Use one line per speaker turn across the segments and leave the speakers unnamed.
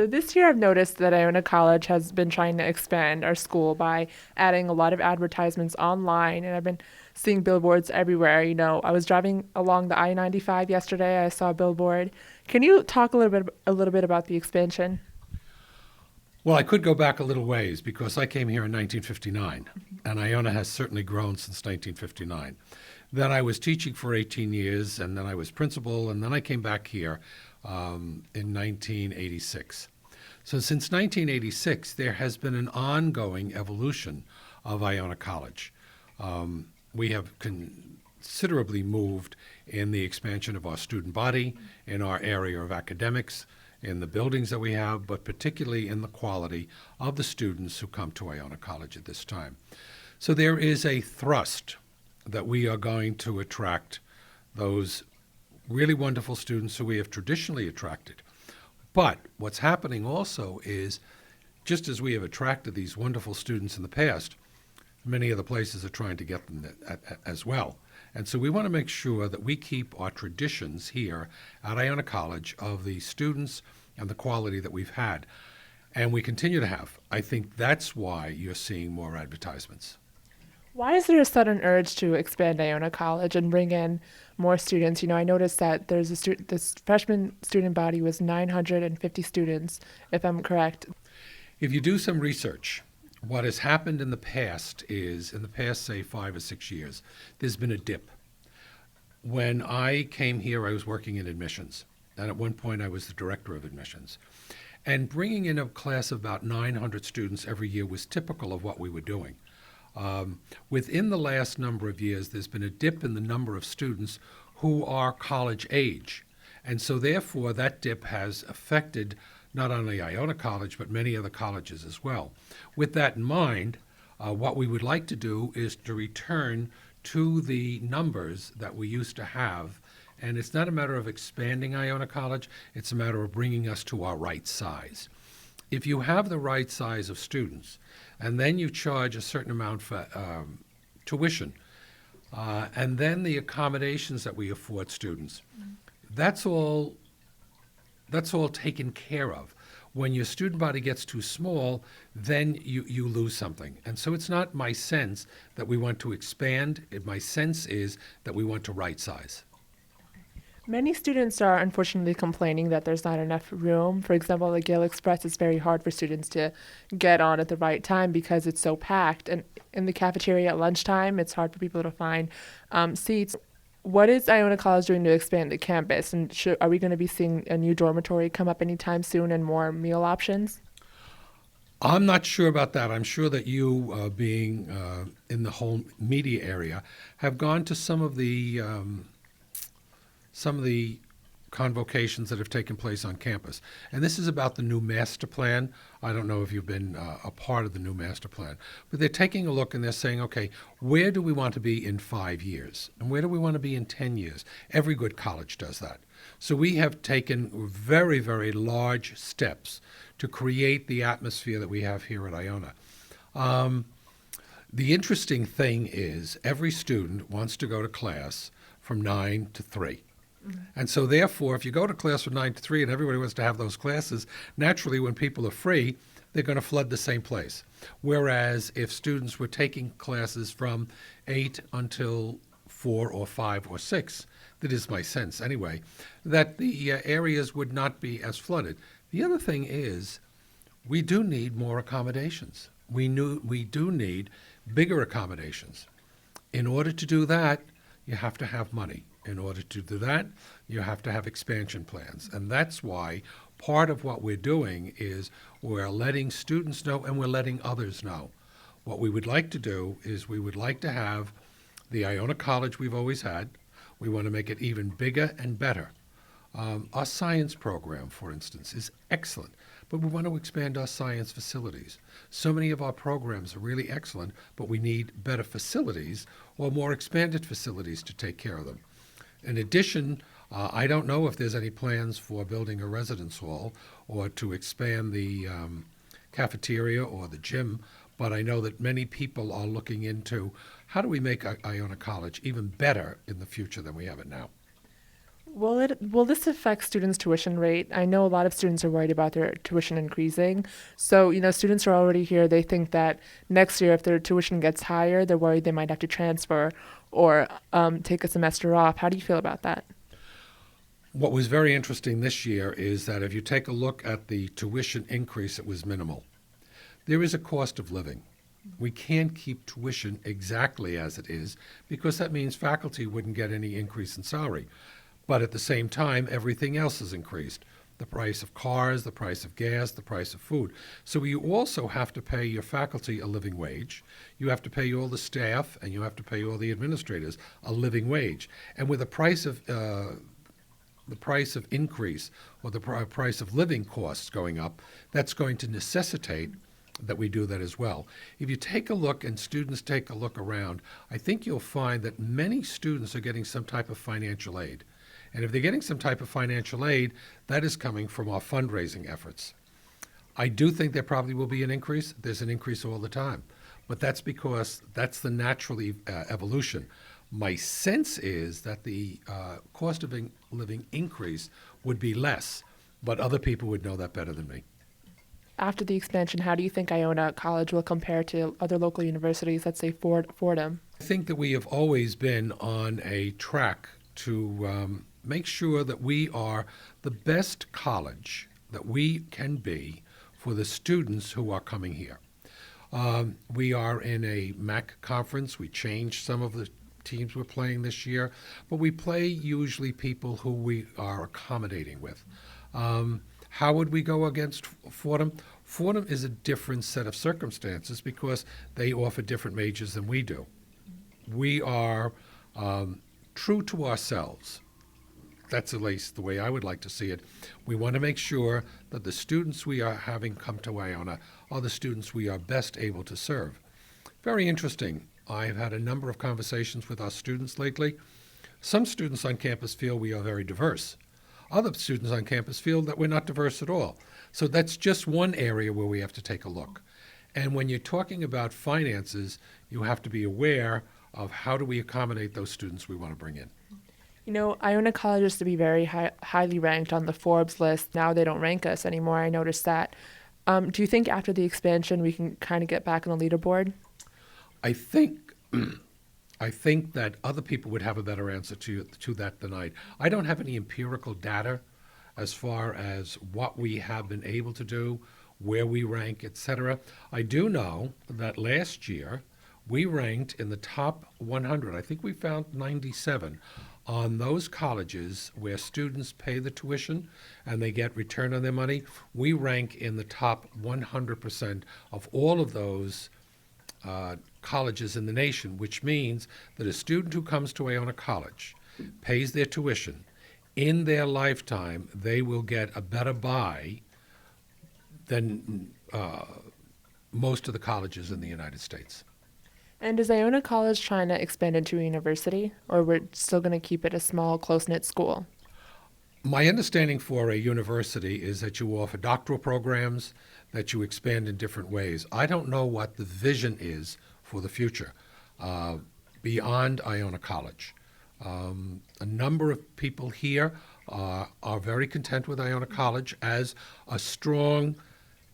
So this year I've noticed that Iona College has been trying to expand our school by adding a lot of advertisements online, and I've been seeing billboards everywhere. I was driving along the I-95 yesterday. I saw a billboard. Can you talk a little bit about the expansion?
Well, I could go back a little ways because I came here in 1959, and Iona has certainly grown since 1959. Then I was teaching for 18 years, and then I was principal, and then I came back here in 1986. So since 1986, there has been an ongoing evolution of Iona College. We have considerably moved in the expansion of our student body, in our area of academics, in the buildings that we have, but particularly in the quality of the students who come to Iona College at this time. So there is a thrust that we are going to attract those really wonderful students who we have traditionally attracted. But what's happening also is, just as we have attracted these wonderful students in the past, many other places are trying to get them as well. And so we want to make sure that we keep our traditions here at Iona College of the students and the quality that we've had. And we continue to have. I think that's why you're seeing more advertisements.
Why is there a sudden urge to expand Iona College and bring in more students? I noticed that this freshman student body was 950 students, if I'm correct.
If you do some research, what has happened in the past is, say, 5 or 6 years, there's been a dip. When I came here, I was working in admissions, and at one point I was the director of admissions. And bringing in a class of about 900 students every year was typical of what we were doing. Within the last number of years, there's been a dip in the number of students who are college age. And so therefore, that dip has affected not only Iona College, but many other colleges as well. With that in mind, what we would like to do is to return to the numbers that we used to have. And it's not a matter of expanding Iona College, it's a matter of bringing us to our right size. If you have the right size of students, and then you charge a certain amount for tuition, and then the accommodations that we afford students, that's all taken care of. When your student body gets too small, then you lose something. And so it's not my sense that we want to expand. My sense is that we want to right size.
Many students are unfortunately complaining that there's not enough room. For example, the Gale Express is very hard for students to get on at the right time because it's so packed. And in the cafeteria at lunchtime, it's hard for people to find seats. What is Iona College doing to expand the campus? And are we going to be seeing a new dormitory come up anytime soon and more meal options?
I'm not sure about that. I'm sure that you, being in the whole media area, have gone to some of the convocations that have taken place on campus. And this is about the new master plan. I don't know if you've been a part of the new master plan, but they're taking a look and they're saying, okay, where do we want to be in 5 years? And where do we want to be in 10 years? Every good college does that. So we have taken very, very large steps to create the atmosphere that we have here at Iona. The interesting thing is every student wants to go to class from 9 to 3. And so therefore, if you go to class from 9 to 3 and everybody wants to have those classes, naturally when people are free, they're going to flood the same place. Whereas if students were taking classes from 8 until 4 or 5 or 6, that is my sense anyway, that the areas would not be as flooded. The other thing is we do need more accommodations. We do need bigger accommodations. In order to do that, you have to have money. In order to do that, you have to have expansion plans. And that's why part of what we're doing is we're letting students know and we're letting others know. What we would like to do is we would like to have the Iona College we've always had. We want to make it even bigger and better. Our science program, for instance, is excellent, but we want to expand our science facilities. So many of our programs are really excellent, but we need better facilities or more expanded facilities to take care of them. In addition, I don't know if there's any plans for building a residence hall or to expand the cafeteria or the gym, but I know that many people are looking into how do we make Iona College even better in the future than we have it now.
Will this affect students' tuition rate? I know a lot of students are worried about their tuition increasing. So, students are already here. They think that next year, if their tuition gets higher, they're worried they might have to transfer or take a semester off. How do you feel about that?
What was very interesting this year is that if you take a look at the tuition increase, it was minimal. There is a cost of living. We can't keep tuition exactly as it is because that means faculty wouldn't get any increase in salary. But at the same time, everything else has increased. The price of cars, the price of gas, the price of food. So you also have to pay your faculty a living wage. You have to pay all the staff, and you have to pay all the administrators a living wage. And with the price of increase or the price of living costs going up, that's going to necessitate that we do that as well. If you take a look and students take a look around, I think you'll find that many students are getting some type of financial aid. And if they're getting some type of financial aid, that is coming from our fundraising efforts. I do think there probably will be an increase. There's an increase all the time. But that's because that's the natural evolution. My sense is that the cost of living increase would be less, but other people would know that better than me.
After the expansion, how do you think Iona College will compare to other local universities, let's say Fordham?
I think that we have always been on a track to make sure that we are the best college that we can be for the students who are coming here. We are in a MAC conference. We changed some of the teams we're playing this year, but we play usually people who we are accommodating with. How would we go against Fordham? Fordham is a different set of circumstances because they offer different majors than we do. We are true to ourselves. That's at least the way I would like to see it. We want to make sure that the students we are having come to Iona are the students we are best able to serve. Very interesting. I've had a number of conversations with our students lately. Some students on campus feel we are very diverse. Other students on campus feel that we're not diverse at all. So that's just one area where we have to take a look. And when you're talking about finances, you have to be aware of how do we accommodate those students we want to bring in.
Iona College used to be very highly ranked on the Forbes list. Now they don't rank us anymore. I noticed that. Do you think after the expansion we can kind of get back on the leaderboard?
I think I think that other people would have a better answer to that than I don't have any empirical data as far as what we have been able to do, where we rank, etc. I do know that last year we ranked in the top 100. I think we found 97 on those colleges where students pay the tuition and they get return on their money. We rank in the top 100% of all of those colleges in the nation, which means that a student who comes to Iona College, pays their tuition, in their lifetime, they will get a better buy than most of the colleges in the United States.
And is Iona College trying to expand into a university, or we're still going to keep it a small, close-knit school?
My understanding for a university is that you offer doctoral programs, that you expand in different ways. I don't know what the vision is for the future beyond Iona College. A number of people here are very content with Iona College as a strong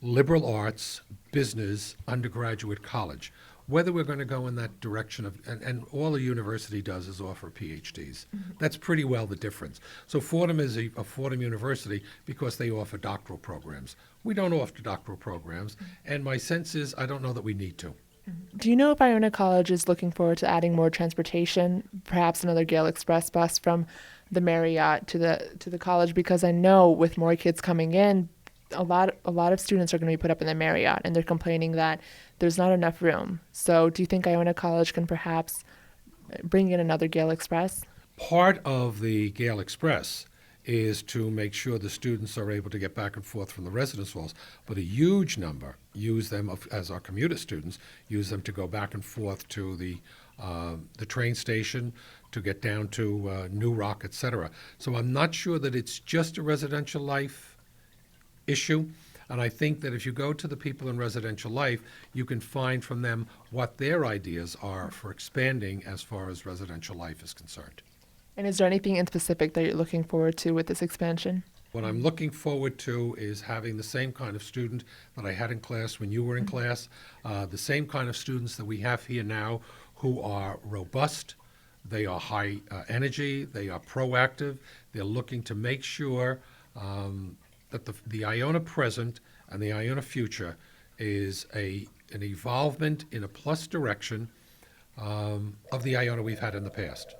liberal arts business undergraduate college. Whether we're going to go in that direction of, and all a university does is offer PhDs. Mm-hmm. That's pretty well the difference. So Fordham is a Fordham University because they offer doctoral programs. We don't offer doctoral programs, and my sense is I don't know that we need to.
Do you know if Iona College is looking forward to adding more transportation, perhaps another Gale Express bus from the Marriott to the college? Because I know with more kids coming in, a lot of students are going to be put up in the Marriott, and they're complaining that there's not enough room. So do you think Iona College can perhaps bring in another Gale Express?
Part of the Gale Express is to make sure the students are able to get back and forth from the residence halls, but a huge number use them as our commuter students, use them to go back and forth to the train station, to get down to New Rock, etc. So I'm not sure that it's just a residential life issue. And I think that if you go to the people in residential life, you can find from them what their ideas are for expanding as far as residential life is concerned.
And is there anything in specific that you're looking forward to with this expansion?
What I'm looking forward to is having the same kind of student that I had in class when you were in class, the same kind of students that we have here now who are robust, they are high energy, they are proactive, they're looking to make sure that the Iona present and the Iona future is an evolvement in a plus direction of the Iona we've had in the past.